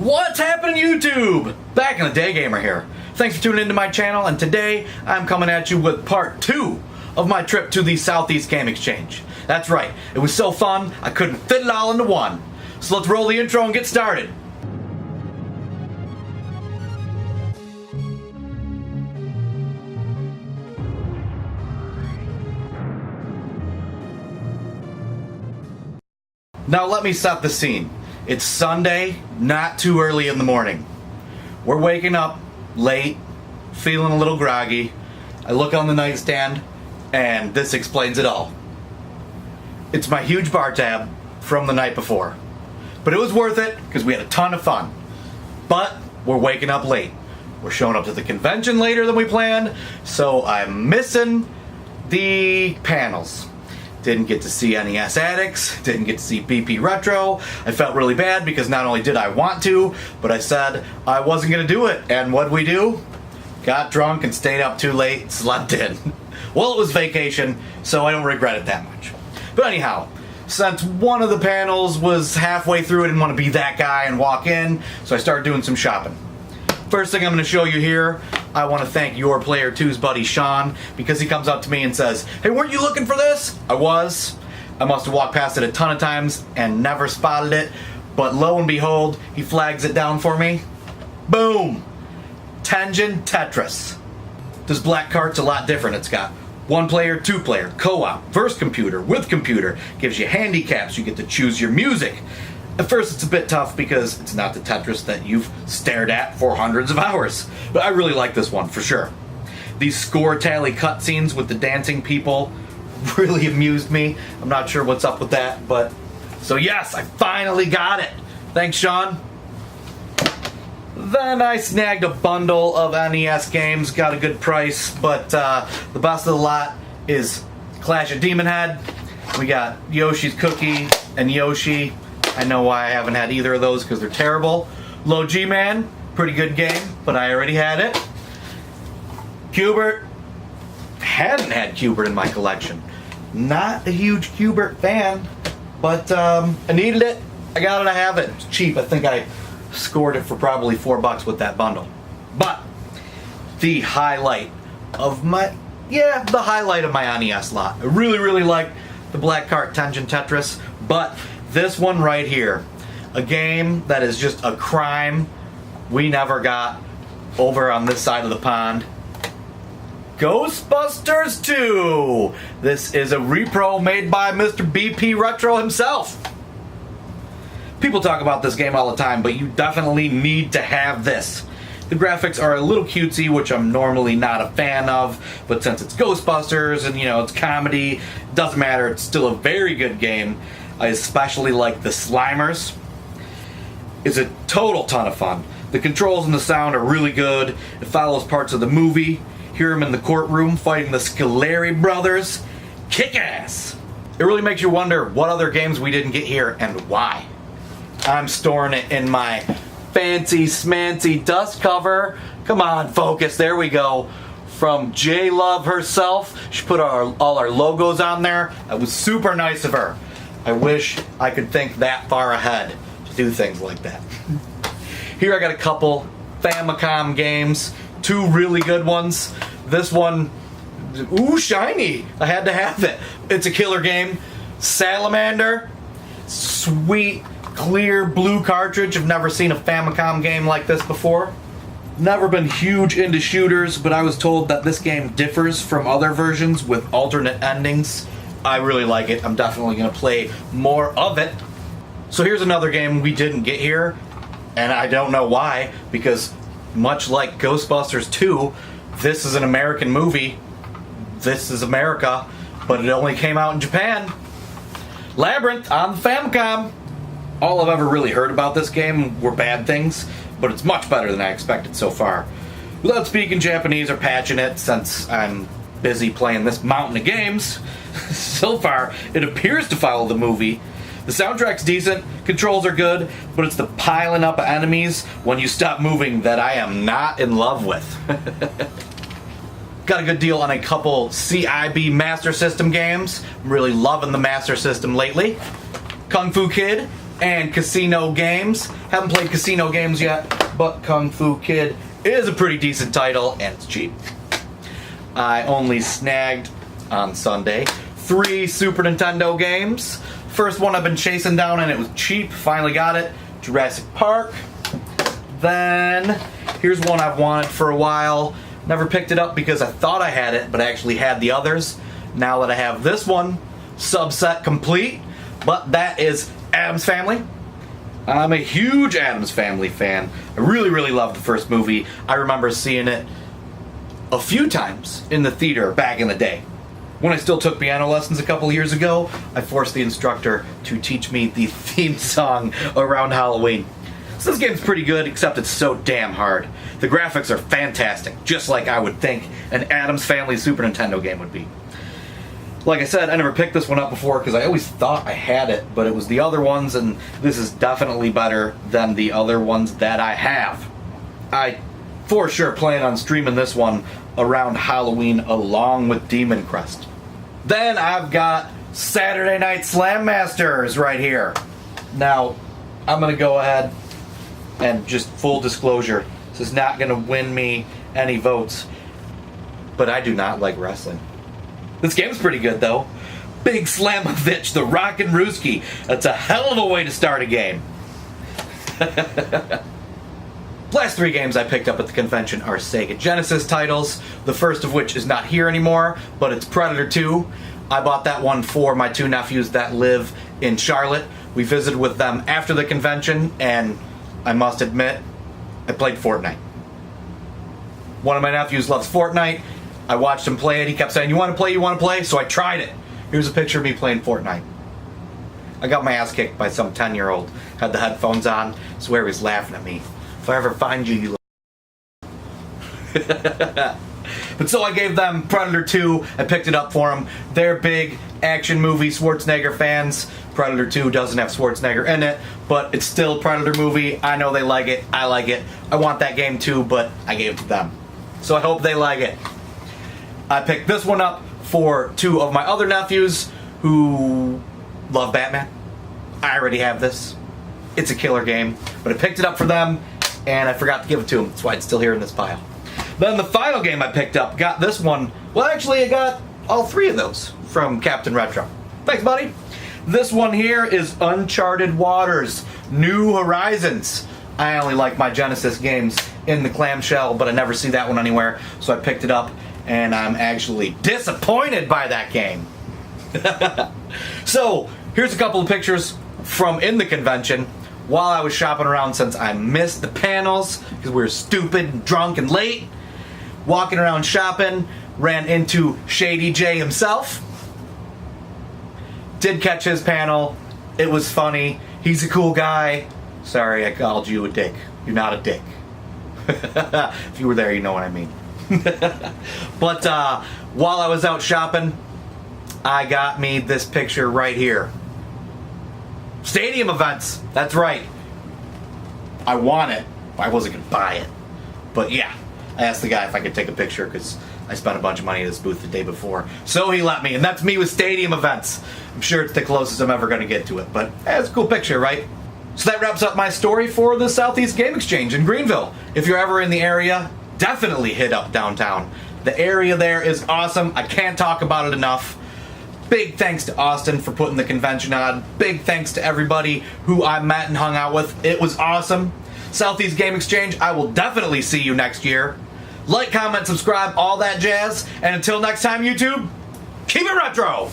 What's happening, YouTube? Back in the Day Gamer here. Thanks for tuning into my channel, and today I'm coming at you with part 2 of my trip to the Southeast Game Exchange. That's right, it was so fun I couldn't fit it all into one. So let's roll the intro and get started. Now let me set the scene. It's Sunday, not too early in the morning. We're waking up late, feeling a little groggy. I look on the nightstand, and this explains it all. It's my huge bar tab from the night before. But it was worth it, because we had a ton of fun. But we're waking up late. We're showing up to the convention later than we planned, so I'm missing the panels. Didn't get to see NES Addicts, didn't get to see BP Retro. I felt really bad because not only did I want to, but I said I wasn't going to do it. And what'd we do? Got drunk and stayed up too late, slept in. Well, it was vacation, so I don't regret it that much. But anyhow, since one of the panels was halfway through, I didn't want to be that guy and walk in, so I started doing some shopping. First thing I'm going to show you here, I want to thank Your Player 2's buddy Sean, because he comes up to me and says, "Hey, weren't you looking for this?" I was. I must have walked past it a ton of times and never spotted it, but lo and behold, he flags it down for me. Boom! Tengen Tetris. This black cart's a lot different. It's got 1-player, 2-player, co-op, versus computer, with computer, gives you handicaps, you get to choose your music. At first it's a bit tough because it's not the Tetris that you've stared at for hundreds of hours, but I really like this one for sure. These score tally cutscenes with the dancing people really amused me. I'm not sure what's up with that, but so yes, I finally got it. Thanks, Sean. Then I snagged a bundle of NES games, got a good price, but the best of the lot is Clash of Demon Head. We got Yoshi's Cookie and Yoshi. I know why I haven't had either of those because they're terrible. Low G-Man, pretty good game, but I already had it. Q*bert, hadn't had Q*bert in my collection. Not a huge Q*bert fan, but I needed it. I got it, I have it. It's cheap. I think I scored it for probably $4 with that bundle. But the highlight of my NES lot. I really like the black cart Tengen Tetris, but this one right here, a game that is just a crime we never got over on this side of the pond. Ghostbusters 2! This is a repro made by Mr. BP Retro himself. People talk about this game all the time, but you definitely need to have this. The graphics are a little cutesy, which I'm normally not a fan of, but since it's Ghostbusters and, you know, it's comedy, doesn't matter, it's still a very good game. I especially like the Slimers. It's a total ton of fun. The controls and the sound are really good. It follows parts of the movie. Hear them in the courtroom fighting the Scoleri brothers. Kick ass! It really makes you wonder what other games we didn't get here and why. I'm storing it in my fancy smancy dust cover. Come on, focus, there we go. From J Love herself. She put all our logos on there. That was super nice of her. I wish I could think that far ahead to do things like that. Here I got a couple Famicom games, 2 really good ones. This one, ooh, shiny. I had to have it. It's a killer game. Salamander, sweet, clear blue cartridge. I've never seen a Famicom game like this before. Never been huge into shooters, but I was told that this game differs from other versions with alternate endings. I really like it. I'm definitely going to play more of it. So here's another game we didn't get here, and I don't know why, because much like Ghostbusters 2, this is an American movie. This is America, but it only came out in Japan. Labyrinth on the Famicom. All I've ever really heard about this game were bad things, but it's much better than I expected so far. Without speaking Japanese or patching it, since I'm busy playing this mountain of games, so far it appears to follow the movie. The soundtrack's decent, controls are good, but it's the piling up of enemies when you stop moving that I am not in love with. Got a good deal on a couple CIB Master System games. I'm really loving the Master System lately. Kung Fu Kid, and Casino Games. Haven't played Casino Games yet, but Kung Fu Kid is a pretty decent title, and it's cheap. I only snagged, on Sunday, 3 Super Nintendo games. First one I've been chasing down, and it was cheap. Finally got it. Jurassic Park. Then, here's one I've wanted for a while. Never picked it up because I thought I had it, but I actually had the others. Now that I have this one, subset complete. But that is Addams Family. I'm a huge Addams Family fan. I really, really loved the first movie. I remember seeing it a few times in the theater back in the day. When I still took piano lessons a couple years ago, I forced the instructor to teach me the theme song around Halloween. So this game's pretty good, except it's so damn hard. The graphics are fantastic, just like I would think an Addams Family Super Nintendo game would be. Like I said, I never picked this one up before because I always thought I had it, but it was the other ones, and this is definitely better than the other ones that I have. I for sure plan on streaming this one around Halloween along with Demon Crest. Then I've got Saturday Night Slam Masters right here. Now, I'm going to go ahead and just full disclosure, this is not going to win me any votes, but I do not like wrestling. This game's pretty good, though. Big Slamovich, the Rockin' Rooski. That's a hell of a way to start a game. Last 3 games I picked up at the convention are Sega Genesis titles, the first of which is not here anymore, but it's Predator 2. I bought that one for my 2 nephews that live in Charlotte. We visited with them after the convention, and I must admit, I played Fortnite. One of my nephews loves Fortnite. I watched him play it. He kept saying, you want to play, you want to play? So I tried it. Here's a picture of me playing Fortnite. I got my ass kicked by some 10-year-old. Had the headphones on. I swear he was laughing at me. If I ever find you, you But so I gave them Predator 2. I picked it up for them. They're big action movie Schwarzenegger fans. Predator 2 doesn't have Schwarzenegger in it, but it's still a Predator movie. I know they like it. I like it. I want that game too, but I gave it to them. So I hope they like it. I picked this one up for 2 of my other nephews who love Batman. I already have this. It's a killer game, but I picked it up for them, and I forgot to give it to them. That's why it's still here in this pile. Then the final game I picked up, got this one. Well, actually, I got all 3 of those from Captain Retro. Thanks, buddy. This one here is Uncharted Waters, New Horizons. I only like my Genesis games in the clamshell, but I never see that one anywhere, so I picked it up, and I'm actually disappointed by that game. So, here's a couple of pictures from in the convention while I was shopping around, since I missed the panels because we were stupid and drunk and late. Walking around shopping, ran into Shady J himself. Did catch his panel. It was funny. He's a cool guy. Sorry, I called you a dick. You're not a dick. If you were there, you know what I mean. But while I was out shopping, I got me this picture right here. Stadium events. That's right. I want it. I wasn't going to buy it. But yeah, I asked the guy if I could take a picture because I spent a bunch of money at his booth the day before. So he let me, and that's me with stadium events. I'm sure it's the closest I'm ever going to get to it. But it's a cool picture, right? So that wraps up my story for the Southeast Game Exchange in Greenville. If you're ever in the area, definitely hit up downtown. The area there is awesome. I can't talk about it enough. Big thanks to Austin for putting the convention on. Big thanks to everybody who I met and hung out with. It was awesome. Southeast Game Exchange, I will definitely see you next year. Like, comment, subscribe, all that jazz. And until next time, YouTube, keep it retro!